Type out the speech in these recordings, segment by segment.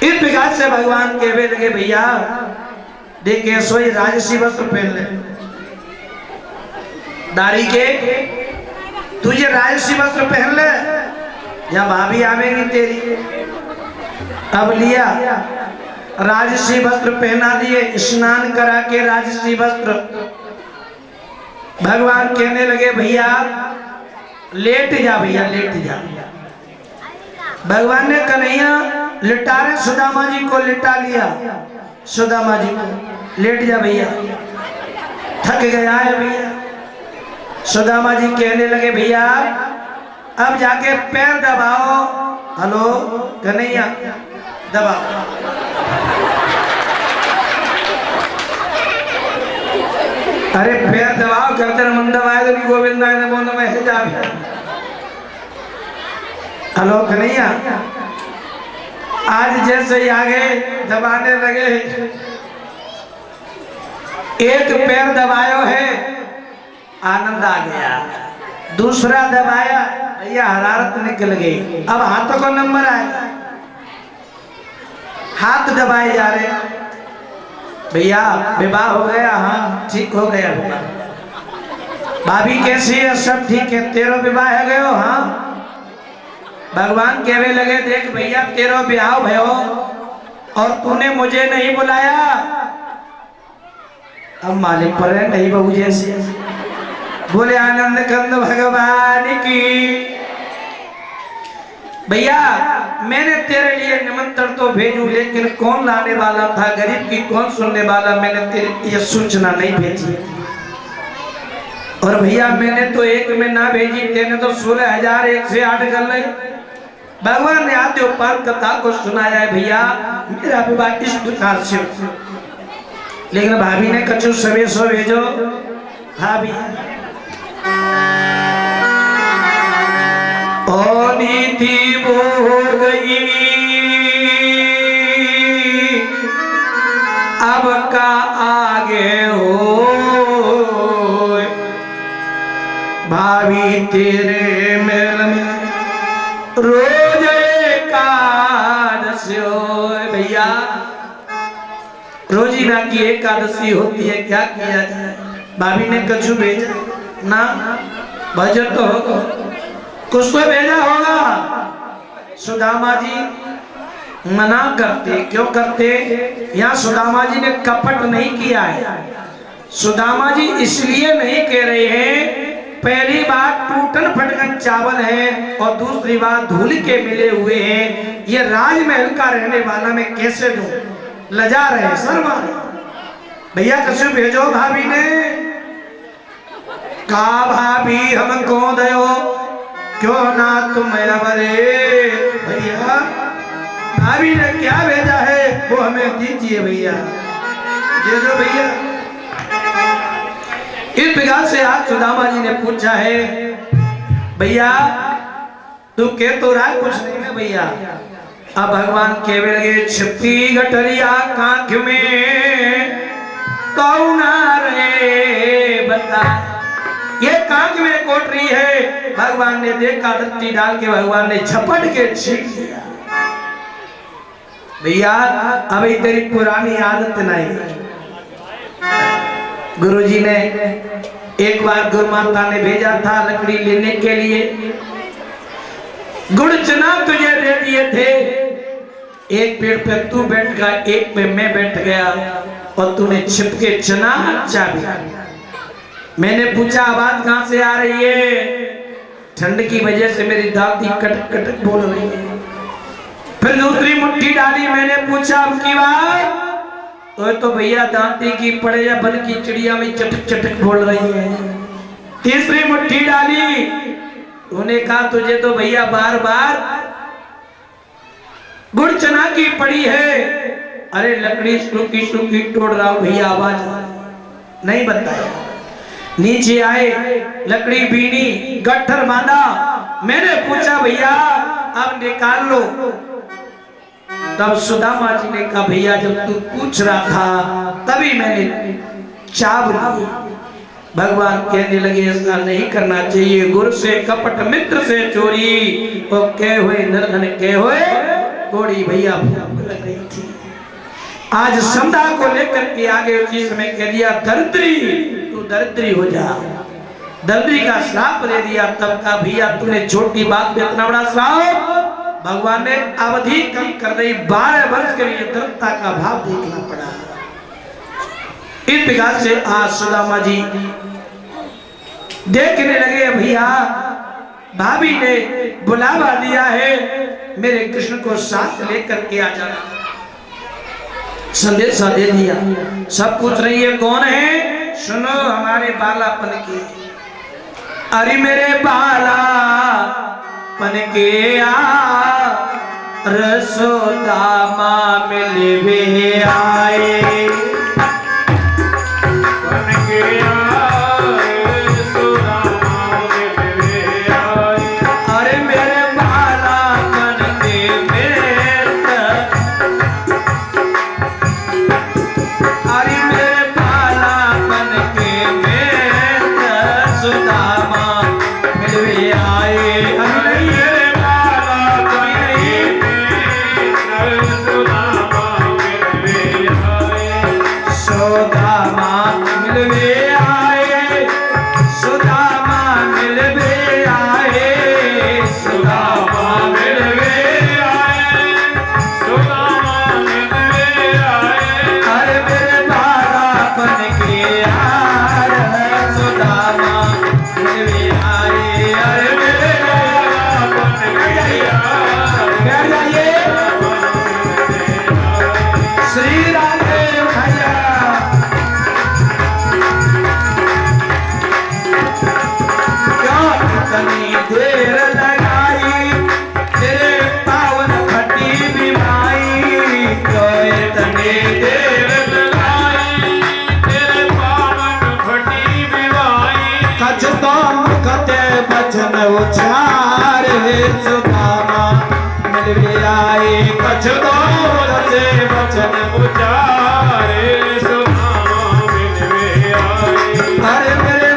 इस प्रकार से भगवान कहने लगे भैया देखे सोई राजसी वस्त्र पहन ले दाढ़ी के तुझे राजसी वस्त्र पहन ले या भाभी आवेगी तेरी। अब लिया राजसी वस्त्र पहना दिए, स्नान करा के राजसी वस्त्र। भगवान कहने लगे भैया लेट जा भैया लेट जा। भगवान ने कन्हैया लिटारे सुदामा जी को लिटा लिया। सुदामा जी को लेट जा भैया थक गया है भैया। सुदामा जी कहने लगे भैया अब जाके पैर दबाओ। हेलो कन्हैया दबाओ। अरे पैर दबाओ करते मन दबाए तो गोविंदा नमो नमः जा। हेलो कन्हैया आज जैसे ही आगे दबाने लगे एक पैर दबायो है आनंद आ गया, दूसरा दबाया भैया हरारत निकल गई। अब हाथों को नंबर आया, हाथ दबाए जा रहे भैया विवाह हो गया। हाँ ठीक हो गया विवाह। भाभी कैसी है? सब ठीक है। तेरो विवाह है गयो? हाँ। भगवान कहने लगे देख भैया तेरो ब्याह भयो और तूने मुझे नहीं बुलाया। अब मालिक पर है नहीं बहू जैसे। बोले आनंद कंद भगवान की। भैया मैंने तेरे लिए निमंत्रण तो भेजू लेकिन कौन लाने वाला था, गरीब की कौन सुनने वाला, मैंने तेरे ये सूचना नहीं भेजी। और भैया मैंने तो एक में ना भेजी, तेने तो 16,001 कर ली। भगवान ने आते उपाल कथा को सुनाया है भैया मेरा विवाह इस प्रकार से। लेकिन भाभी ने कछु सवे सो भेजो। भाभी ओ नीति वो हो गई अब का आगे हो भाभी तेरे मेल में रोज एकादशी हो। भैया रोजीना की एकादशी होती है, क्या किया जाए? भाभी ने कछु भेजा ना, भजन तो होगा कुछ तो भेजा होगा। सुदामा जी मना करते, क्यों करते? यहाँ सुदामा जी ने कपट नहीं किया है। सुदामा जी इसलिए नहीं कह रहे हैं पहली बात टूटन फटकन चावल है और दूसरी बात धूल के मिले हुए हैं, ये राजमहल का रहने वाला मैं कैसे दूं? लजा रहे शर्मा। भैया कैसे भेजो? भाभी ने कहा भाभी हमको दयो क्यों ना तुम बरे। भैया भाभी ने क्या भेजा है वो हमें दीजिए भैया, दे दो भैया। इस प्रकार से आज सुदामा जी ने पूछा है भैया तू कह तो रहा कुछ नहीं है भैया। अब भगवान कहने लगे छिपी गठरिया कांख में कौना रे बता। ये कांख में कोटरी है। भगवान ने देखा रत्ती डाल के भगवान ने झपट के छीन लिया। भैया अभी तेरी पुरानी आदत नहीं। गुरुजी ने एक बार गुरु माता ने भेजा था लकड़ी लेने के लिए, गुड़ चना तुझे दे दिए थे। एक पेड़ पे तू बैठ गया, एक पे मैं बैठ गया और तूने छिपके चना चाबी। मैंने पूछा आवाज कहां से आ रही है? ठंड की वजह से मेरी दादी कटक कटक बोल रही है। फिर दूसरी मुट्ठी डाली, मैंने पूछा अब की बात? तो भैया दांती की पड़े या बन की चिड़िया में चटक चटक बोल रही है। तीसरी मुट्ठी डाली, उन्होंने कहा तुझे तो भैया बार बार गुड़ चना की पड़ी है। अरे लकड़ी सूखी सूखी तोड़ रहा हूं भैया, आवाज नहीं बताया। नीचे आए, लकड़ी बीनी, गट्ठर बांधा। मैंने पूछा भैया अब निकाल लो। तब सुदामा जी ने कहा भैया जब तू पूछ रहा था तभी मैंने चाव ली। भगवान कहने लगे ऐसा नहीं करना चाहिए। गुरु से कपट मित्र से चोरी, वो कह हुए निर्धन कह हुए घोड़ी भैया भूख लग रही थी। आज समदा को लेकर के आगे उसी समय कह दिया दरिद्री, तू दरिद्री हो जा। दरिद्री का श्राप दे दिया। तब का भैया तूने छोटी बात में इतना बड़ा श्राप, भगवान ने अवधि कम कर दी। 12 वर्ष के लिए दरिद्रता का भाव देखना पड़ा। इस प्रकार से आज सुदामा जी देखने लगे भैया भाभी ने बुलावा दिया है, मेरे कृष्ण को साथ लेकर के आ जाना। संदेशा दे दिया। सब पूछ रही है कौन है, सुनो हमारे बालापन की। अरे मेरे बालापन के रसोदामा मिलवे आए। अरे मेरे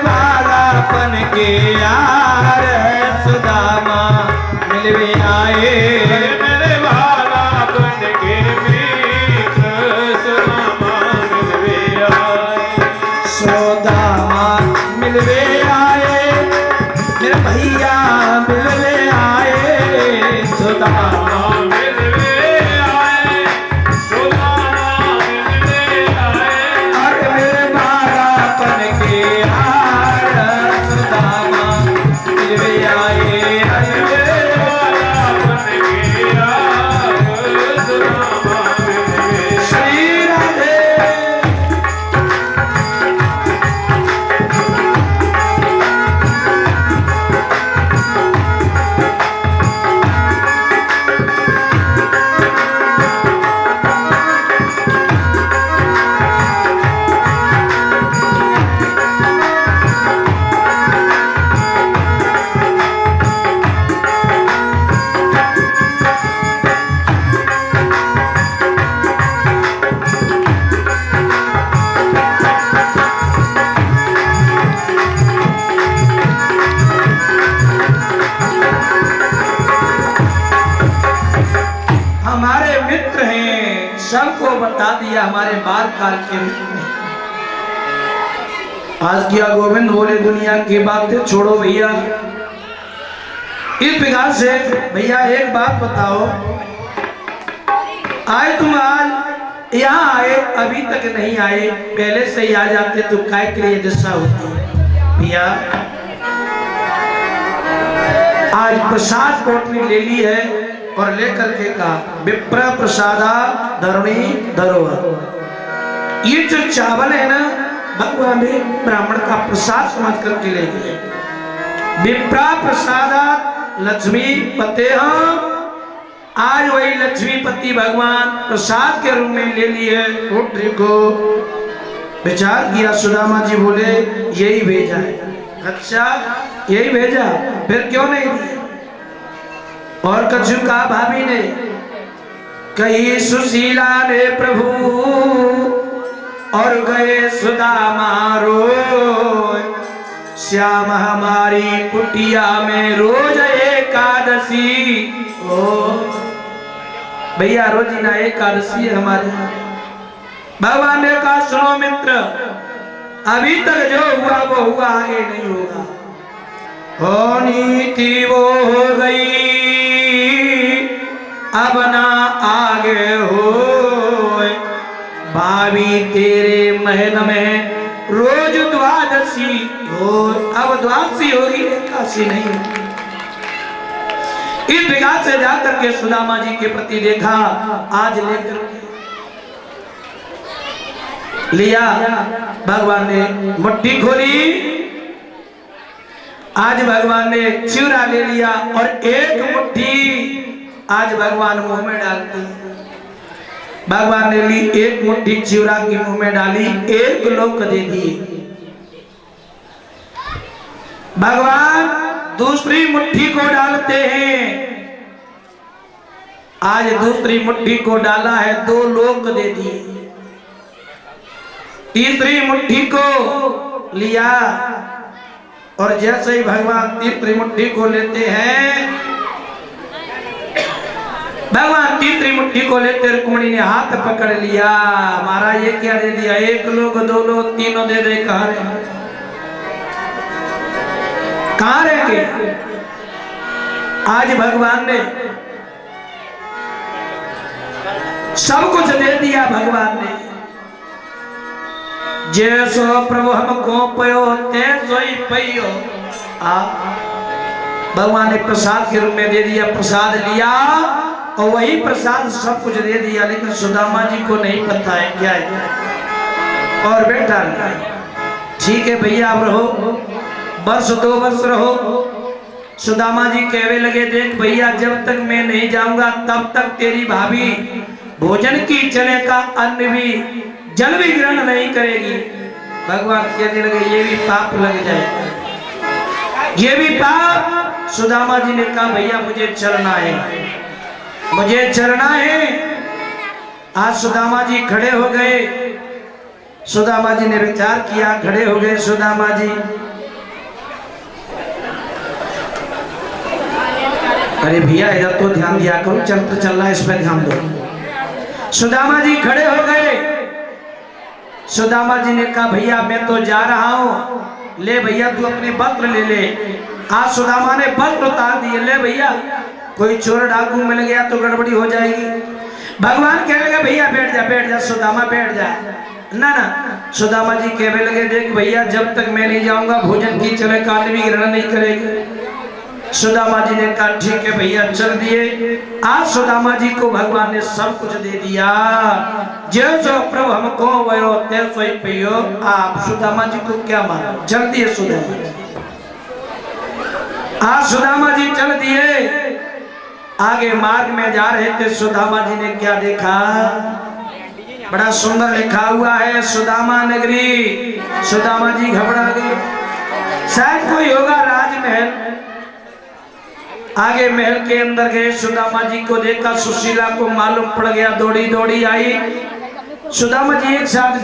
बालापन के यार सुदामा मिलवे आए। मेरे बालापन के मित्र सुदामा मिलवे आए। सुदामा मिलवे आए, मेरे भैया मिलवे आए। सुदामा मिलवे आए, सुदामा मिलवे आए। अरे मेरे बालापन के यार सुदामा मिलवे आए। अरे मेरे बालापन के यार सुदामा मिलवे। श्री राधे। हमारे मित्र हैं, सबको बता दिया हमारे बाल काल के मित्र हैं। आज किया गोविंद बोले दुनिया की बातें छोड़ो भैया। इस प्रकार से भैया एक बात बताओ, आए तुम आज यहाँ आए, अभी तक नहीं आए, पहले से ही आ जाते तो काय के लिए दशा होती भैया। आज प्रसाद कोटनी ले ली है और लेकर के कहा विप्र प्रसादा धरुणी धरोहर। ये जो चावल है ना भगवान ने ब्राह्मण का प्रसाद समझ करके ले गए। विप्रा प्रसादा लक्ष्मी पते हम, आज वही लक्ष्मीपति भगवान प्रसाद के रूप में ले लिए। पुत्र को विचार किया, सुदामा जी बोले यही भेजा है। अच्छा यही भेजा, फिर क्यों नहीं दिया? और कछु कहा भाभी ने, कही सुशीला ने प्रभु और गए सुदामा रोज। श्याम हमारी कुटिया में रोज एकादशी। ओ भैया रोजीना एकादशी है हमारे। भगवान ने कहा सुनो मित्र, अभी तक जो हुआ वो हुआ, आगे नहीं होगा। होनी थी वो हो गई, अब ना आगे हो। भाभी तेरे महल में रोज द्वादशी हो, अब द्वादशी होगी, एकादशी नहीं। इस विकास से जाकर के सुदामा जी के प्रति देखा, आज लेकर लिया। भगवान ने मुट्ठी खोली, आज भगवान ने चिवड़ा ले लिया और एक मुट्ठी आज भगवान मुंह में डालते। भगवान ने ली एक मुट्ठी चिवड़ा की मुंह में डाली, एक लोक दे दिए। भगवान दूसरी मुट्ठी को डालते हैं, आज दूसरी मुट्ठी को डाला है, 2 लोक दे दिए। तीसरी मुट्ठी को लिया और जैसे ही भगवान तीसरी मुट्ठी को लेते हैं, भगवान तीसरी मुट्ठी को लेते रुक्मिणी ने हाथ पकड़ लिया। महाराज ये क्या दे दिया, 1 लोक 2 लोक 3 दे दे, कहां रह गए? आज भगवान ने सब कुछ दे दिया। भगवान ने जैसो प्रभु हमको पयो तैसो ही पयो। भगवान ने प्रसाद के रूप में दे दिया, प्रसाद लिया और वही प्रसाद सब कुछ दे दिया, लेकिन सुदामा जी को नहीं पता है क्या है। और बेटा ठीक है भैया अब रहो, वर्ष 2 वर्ष रहो। सुदामा जी कहने लगे देख भैया, जब तक मैं नहीं जाऊंगा तब तक तेरी भाभी भोजन की चने का अन्न भी जल भी ग्रहण नहीं करेगी। भगवान कहने लगे ये भी पाप लग जाएगा, ये भी पाप। सुदामा जी ने कहा भैया मुझे चलना है, मुझे चलना है। आज सुदामा जी खड़े हो गए। सुदामा जी ने विचार किया, खड़े हो गए सुदामा जी। अरे भैया इधर तो ध्यान दिया करो, चल तो चल रहा है, इस पर ध्यान दो। सुदामा जी खड़े हो गए। सुदामा जी ने कहा भैया मैं तो जा रहा हूं, ले भैया तू अपने वस्त्र ले ले। आज सुदामा ने वस्त्र उतार दिए, ले भैया, कोई चोर डाकू मिल गया तो गड़बड़ी हो जाएगी। भगवान कहने लगे भैया बैठ जा, बैठ जा सुदामा बैठ जा। ना ना, सुदामा जी कहने लगे देख भैया जब तक मैं नहीं जाऊंगा भोजन की चले का भी ग्रहण नहीं करेगी। सुदामा जी ने कहा ठीक है भैया, चल दिए। आज सुदामा जी को भगवान ने सब कुछ दे दिया। जो जो प्रभु हमको वयो तैसो ही पियो। आप सुदामा जी को क्या मानो, चल दिए सुदामा जी। आज सुदामा जी चल दिए, आगे मार्ग में जा रहे थे। सुदामा जी ने क्या देखा, बड़ा सुंदर लिखा हुआ है सुदामा नगरी। सुदामा जी घबरा गए, शायद कोई होगा राजमहल। आगे महल के अंदर गए, सुदामा जी को देखा। सुशीला को मालूम पड़ गया, दौड़ी दौड़ी आई। सुदामा जी एक साथ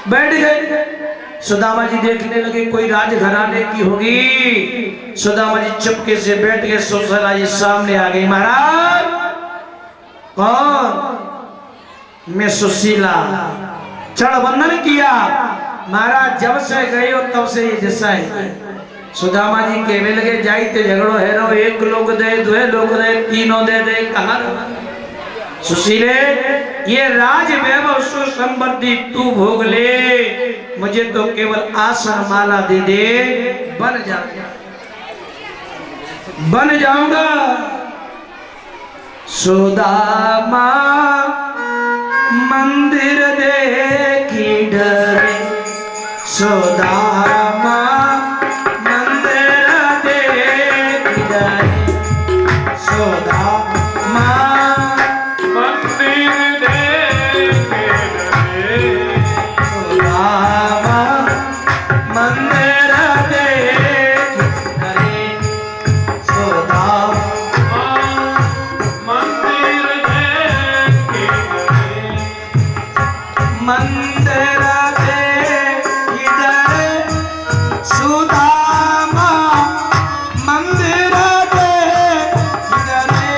बैठ गए। सुदामा जी देखने लगे कोई राजघराने की होगी। सुदामा जी चुपके से बैठ गए। सुशीला जी सामने आ गई। महाराज कौन? मैं सुशीला। चढ़ बंधन किया। महाराज जब से गए हो तब से ये जैसा है। सुदामा जी कहने लगे जाइते झगड़ो है रो, 1 लोग दे 2 लोग दे 3 दे दे, कहा सुशीले ये राज वैभव सुसंपत्ति तू भोग ले, मुझे तो केवल आसन माला दे दे, बन जाऊंगा। सुदामा मंदिर देखी डरे, सुदामा मंदिर देखी डरे, सुदामा मंदिर देखी डरे, सुदामा मंदिर देखी डरे, सुदामा मंदिर देखी डरे, मंदिर देखी डरे, सुदामा मंदिर देखी डरे।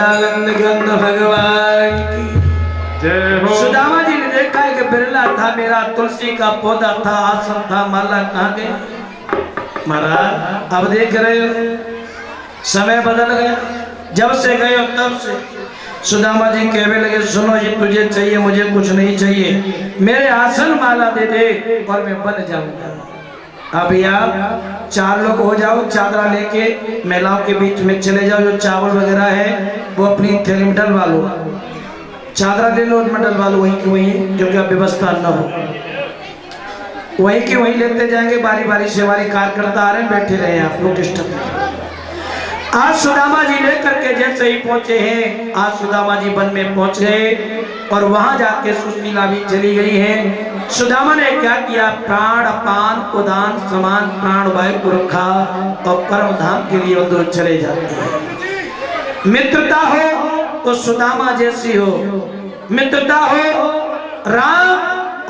आनंद गंध भगवान की जय हो। सुदामा जी ने देखा है कि बिरला था, मेरा तुलसी का पौधा था, आसन था, माला कहाँ गए महाराज? अब देख रहे हो समय बदल गया, जब से गए हो तब से। सुदामा जी कहने लगे सुनो जी, तुझे चाहिए, मुझे कुछ नहीं चाहिए, मेरे आसन माला दे दे और मैं बन जाऊंगा। अब आप 4 लोग हो जाओ, चादरा लेके महिलाओं के बीच में चले जाओ, जो चावल वगैरह है वो अपनी थैली में डलवा लो, चादरा ले लो उसमें डलवा लो, वहीं की वहीं, जो कि अब व्यवस्था न हो वहीं की वहीं लेते जाएंगे। बारी बारी से हमारी कार्यकर्ता आ रहे हैं, बैठे रहे आप लोग डिस्टर्ब। आज सुदामा जी लेकर के जैसे ही पहुंचे हैं, आज सुदामा जी वन में पहुंच गए और वहां जाके सुशीला भी चली गई है। सुदामा ने क्या किया? प्राण अपान उदान समान प्राण वायु को रखा और परम धाम के लिए उधर चले जाते हैं। मित्रता हो तो सुदामा जैसी हो, मित्रता हो राम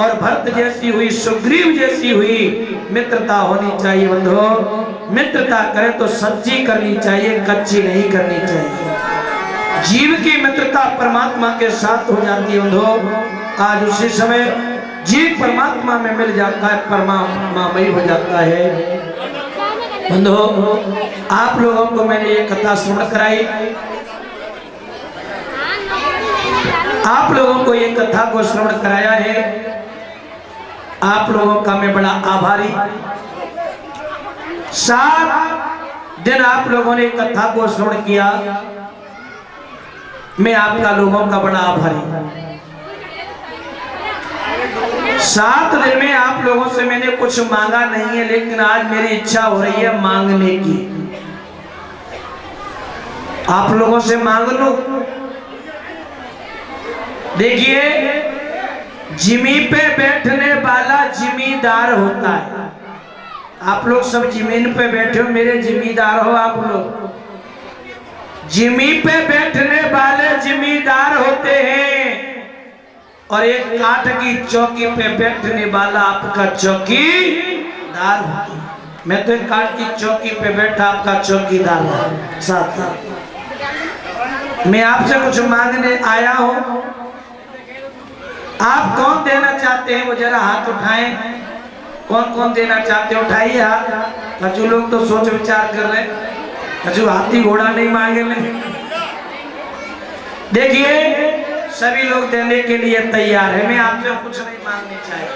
और भरत जैसी हुई, सुग्रीव जैसी हुई मित्रता होनी चाहिए बंधुओं। मित्रता करें तो सच्ची करनी चाहिए, कच्ची नहीं करनी चाहिए। जीव की मित्रता परमात्मा के साथ हो जाती है बंधुओं। आज उसी समय जीव परमात्मा में मिल जाता है, परमात्मामय हो जाता है बंधुओं। आप लोगों को मैंने ये कथा श्रवण कराई, आप लोगों को ये कथा को श्रवण कराया है, आप लोगों का मैं बड़ा आभारी। 7 दिन आप लोगों ने कथा को श्रवण किया, मैं आपका लोगों का बड़ा आभारी। 7 दिन में आप लोगों से मैंने कुछ मांगा नहीं है, लेकिन आज मेरी इच्छा हो रही है मांगने की। आप लोगों से मांग लो। देखिए, जिमी पे बैठने वाला जिम्मेदार होता है। आप लोग सब जमीन पे बैठे हो, मेरे जिम्मेदार हो आप लोग। जिमी पे बैठने वाले जिम्मेदार होते हैं और एक काठ की चौकी पे बैठने वाला आपका चौकीदार होता है। मैं तो एक काठ की चौकी पे बैठा आपका चौकीदार हूं। साथ मैं आपसे कुछ मांगने आया हूं, आप कौन देना चाहते हैं वो जरा हाथ उठाएं। कौन कौन देना चाहते हैं उठाइए हाथ। कछु लोग तो सोच विचार कर रहे हैं, कछु हाथी घोड़ा नहीं मांगे ले। देखिए, सभी लोग देने के लिए तैयार है, मैं आपसे कुछ नहीं मांगने चाहिए।